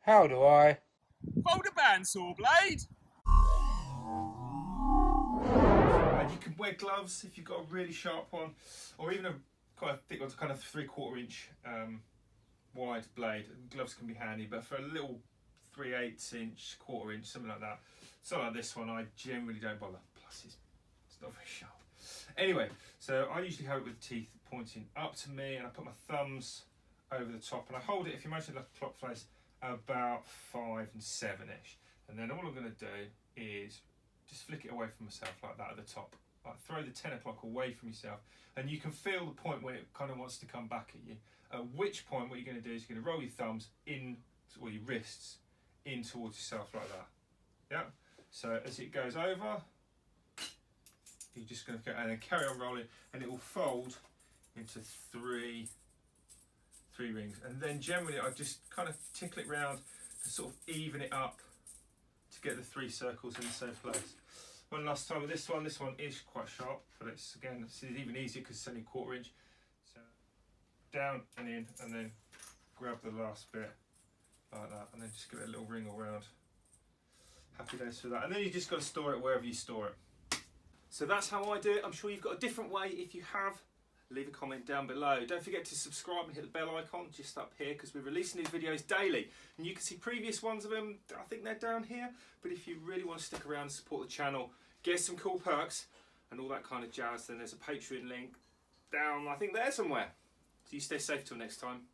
How do I? Fold a bandsaw blade. And you can wear gloves if you've got a really sharp one, or even a quite a thick one, kind of 3/4 inch wide blade. Gloves can be handy, but for a little 3/8 inch, 1/4 inch, something like that, something like this one, I generally don't bother. Plus, it's not very sharp. Anyway, so I usually have it with the teeth pointing up to me, and I put my thumbs over the top, and I hold it, if you imagine like a clock face, about 5 and 7-ish. And then all I'm going to do is just flick it away from myself like that at the top. Like throw the 10 o'clock away from yourself, and you can feel the point when it kind of wants to come back at you. At which point, what you're going to do is you're going to roll your thumbs in, or your wrists in towards yourself like that. Yeah. So as it goes over, you're just going to go and then carry on rolling, and it will fold into three rings. And then generally, I just kind of tickle it round to sort of even it up to get the 3 circles in the same place. One last time with this one is quite sharp, but it's even easier because it's only 1/4 inch. So down and in, and then grab the last bit like that, and then just give it a little ring around. Happy days for that. And then you just got to store it wherever you store it. So that's how I do it. I'm sure you've got a different way. If you have, leave a comment down below. Don't forget to subscribe and hit the bell icon just up here, because we're releasing these videos daily, and you can see previous ones of them. I think they're down here, but if you really want to stick around and support the channel, get some cool perks and all that kind of jazz, then there's a Patreon link down, I think there somewhere. So you stay safe till next time.